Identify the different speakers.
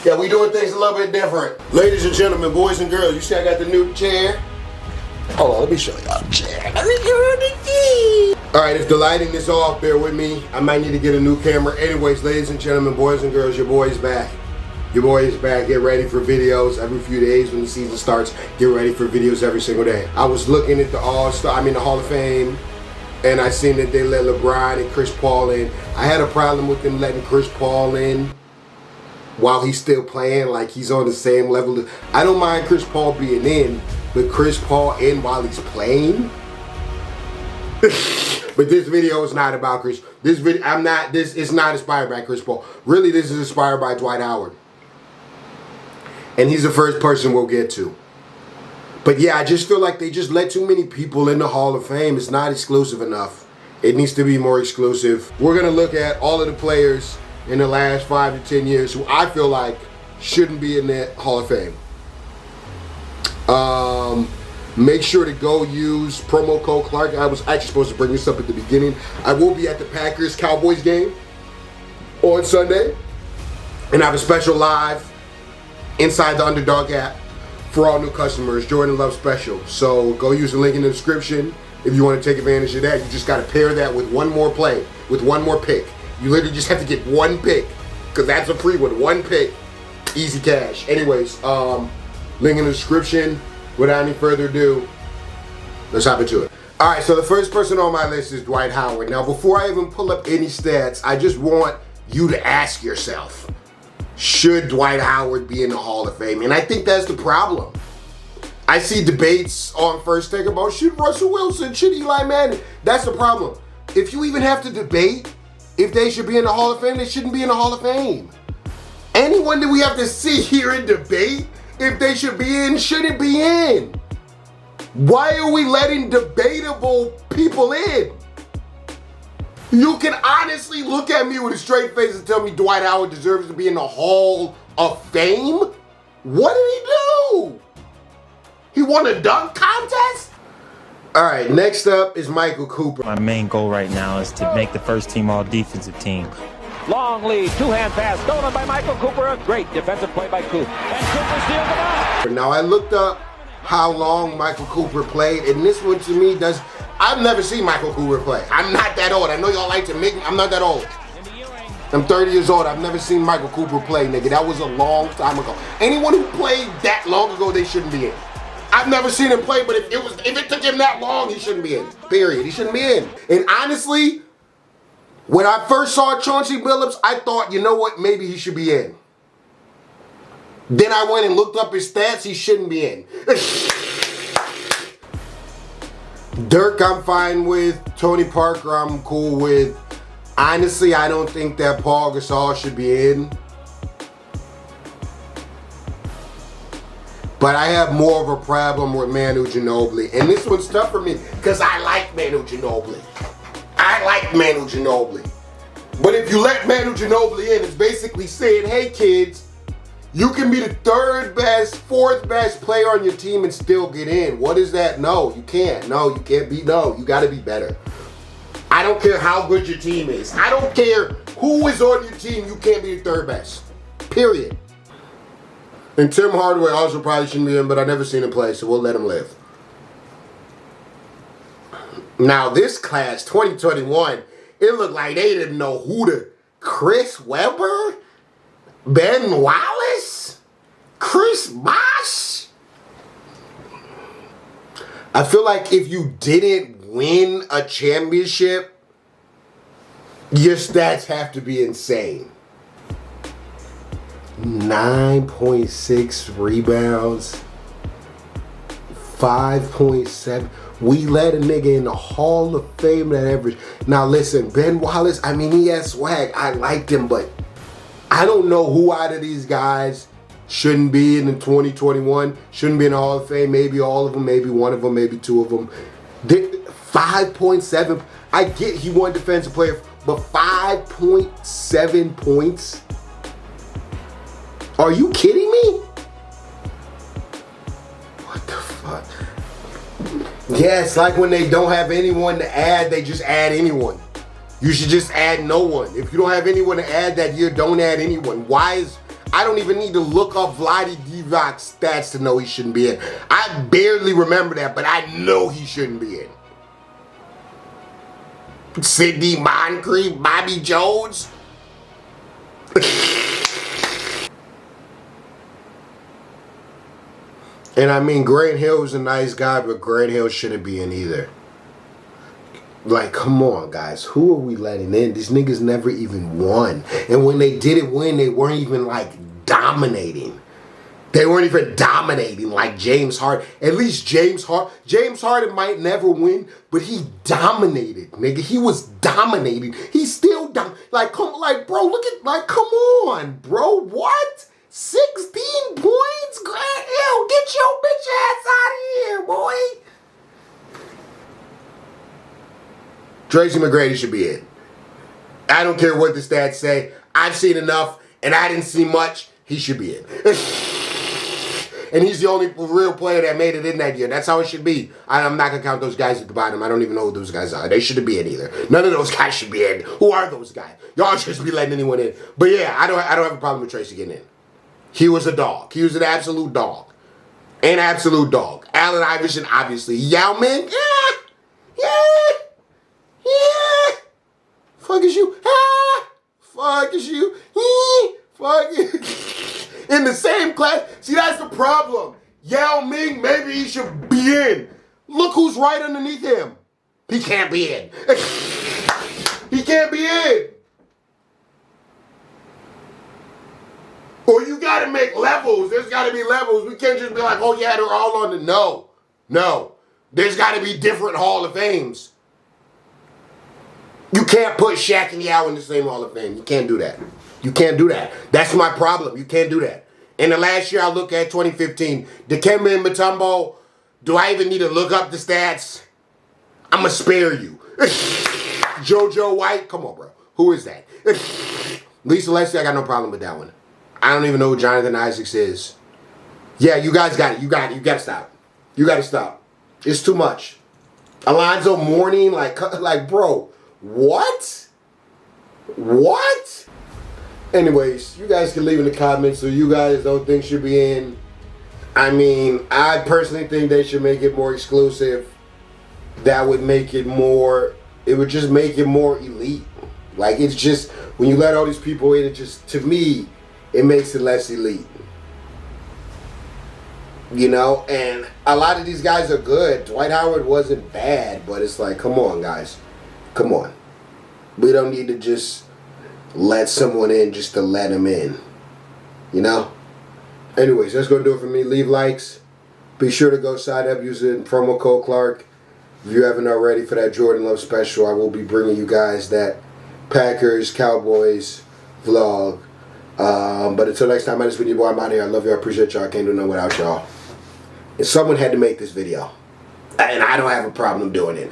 Speaker 1: Yeah, we doing things a little bit different. Ladies and gentlemen, boys and girls, you see I got the new chair? Hold on, let me show y'all the chair. Alright, if the lighting is off, bear with me. I might need to get a new camera. Anyways, ladies and gentlemen, boys and girls, your boy is back. Your boy is back. Get ready for videos every few days when the season starts. Get ready for videos every single day. I was looking at the Hall of Fame, and I seen that they let LeBron and Chris Paul in. I had a problem with them letting Chris Paul in while he's still playing, like he's on the same level. I don't mind Chris Paul being in, but Chris Paul in while he's playing? But this video is not about Chris. This is not inspired by Chris Paul. Really, this is inspired by Dwight Howard. And he's the first person we'll get to. But yeah, I just feel like they just let too many people in the Hall of Fame. It's not exclusive enough. It needs to be more exclusive. We're gonna look at all of the players in the last 5 to 10 years who I feel like shouldn't be in that Hall of Fame. Make sure to go use promo code Clark. I was actually supposed to bring this up at the beginning. I will be at the Packers-Cowboys game on Sunday. And I have a special live inside the Underdog app for all new customers, Jordan Love special. So go use the link in the description if you want to take advantage of that. You just got to pair that with one more play, with one more pick. You literally just have to get one pick, because that's a free one. One pick, easy cash. Anyways, link in the description. Without any further ado, let's hop into it. All right, so the first person on my list is Dwight Howard. Now, before I even pull up any stats, I just want you to ask yourself, should Dwight Howard be in the Hall of Fame? And I think that's the problem. I see debates on First Take about, should Russell Wilson, should Eli Manning? That's the problem. If you even have to debate if they should be in the Hall of Fame, they shouldn't be in the Hall of Fame. Anyone that we have to sit here and debate if they should be in, shouldn't be in. Why are we letting debatable people in? You can honestly look at me with a straight face and tell me Dwight Howard deserves to be in the Hall of Fame? What did he do? He won a dunk contest? All right, next up is Michael Cooper.
Speaker 2: My main goal right now is to make the first team all defensive team.
Speaker 3: Long lead, two-hand pass, stolen by Michael Cooper. A great defensive play by Coop. And Cooper steals it out.
Speaker 1: Now, I looked up how long Michael Cooper played, and this one to me I've never seen Michael Cooper play. I'm not that old. I know y'all like to make me, I'm not that old. I'm 30 years old. I've never seen Michael Cooper play, nigga. That was a long time ago. Anyone who played that long ago, they shouldn't be in. I've never seen him play, but if it took him that long, he shouldn't be in. Period. He shouldn't be in. And honestly, when I first saw Chauncey Billups, I thought, you know what, maybe he should be in. Then I went and looked up his stats, he shouldn't be in. Dirk, I'm fine with. Tony Parker, I'm cool with. Honestly, I don't think that Paul Gasol should be in. But I have more of a problem with Manu Ginobili. And this one's tough for me, because I like Manu Ginobili. I like Manu Ginobili. But if you let Manu Ginobili in, it's basically saying, hey kids, you can be the third best, fourth best player on your team and still get in. What is that? No, you can't. No, you can't be. No, you got to be better. I don't care how good your team is. I don't care who is on your team. You can't be the third best. Period. And Tim Hardaway also probably shouldn't be in, but I've never seen him play, so we'll let him live. Now, this class, 2021, it looked like they didn't know who to. Chris Webber? Ben Wallace? Chris Bosh? I feel like if you didn't win a championship, your stats have to be insane. 9.6 rebounds, 5.7. We let a nigga in the Hall of Fame that average. Now listen, Ben Wallace, I mean, he has swag. I liked him, but I don't know who out of these guys shouldn't be in the 2021, shouldn't be in the Hall of Fame. Maybe all of them, maybe one of them, maybe two of them. 5.7. I get he won defensive player, but 5.7 points? Are you kidding me? What the fuck? Yeah, it's like when they don't have anyone to add, they just add anyone. You should just add no one. If you don't have anyone to add that year, don't add anyone. Why is, I don't even need to look up Vlade Divac's stats to know he shouldn't be in. I barely remember that, but I know he shouldn't be in. Sidney Moncrief, Bobby Jones. And I mean, Grant Hill's a nice guy, but Grant Hill shouldn't be in either. Like, come on, guys. Who are we letting in? These niggas never even won. And when they did win, they weren't even, like, dominating. They weren't even dominating like James Harden. At least James Harden might never win, but he dominated, nigga. He was dominating. He still like, bro, look at, like, come on, bro. What? 16 points? Grant Hill, get your bitch ass out of here, boy. Tracy McGrady should be in. I don't care what the stats say. I've seen enough, and I didn't see much. He should be in. And he's the only real player that made it in that year. That's how it should be. I'm not going to count those guys at the bottom. I don't even know who those guys are. They shouldn't be in either. None of those guys should be in. Who are those guys? Y'all should be letting anyone in. But yeah, I don't have a problem with Tracy getting in. He was a dog. He was an absolute dog. An absolute dog. Allen Iverson, obviously. Yao Ming, yeah. Fuck is you? Fuck is you? Fuck is in the same class. See, that's the problem. Yao Ming, maybe he should be in. Look who's right underneath him. He can't be in. He can't be in. Or you got to make levels. There's got to be levels. We can't just be like, oh yeah, they're all on the no. There's got to be different Hall of Fames. You can't put Shaq and Yao in the same Hall of Fame. You can't do that. You can't do that. That's my problem. You can't do that. In the last year, I look at 2015. Dikembe and Mutombo, do I even need to look up the stats? I'm going to spare you. JoJo White, come on, bro. Who is that? Lisa Leslie, I got no problem with that one. I don't even know who Jonathan Isaacs is. Yeah, you guys got it. You got to stop. You got to stop. It's too much. Alonzo Mourning, like, bro, what? What? Anyways, you guys can leave in the comments so you guys don't think should be in. I mean, I personally think they should make it more exclusive. That would make it more, it would just make it more elite. Like, it's just, when you let all these people in, it just, to me, it makes it less elite. You know, and a lot of these guys are good. Dwight Howard wasn't bad, but it's like, come on, guys. Come on. We don't need to just let someone in just to let them in. You know? Anyways, that's going to do it for me. Leave likes. Be sure to go sign up using promo code Clark. If you haven't already, for that Jordan Love special, I will be bringing you guys that Packers Cowboys vlog. But until next time, I just been your boy. I'm out here. I love y'all. I appreciate y'all. I can't do nothing without y'all. And someone had to make this video. And I don't have a problem doing it.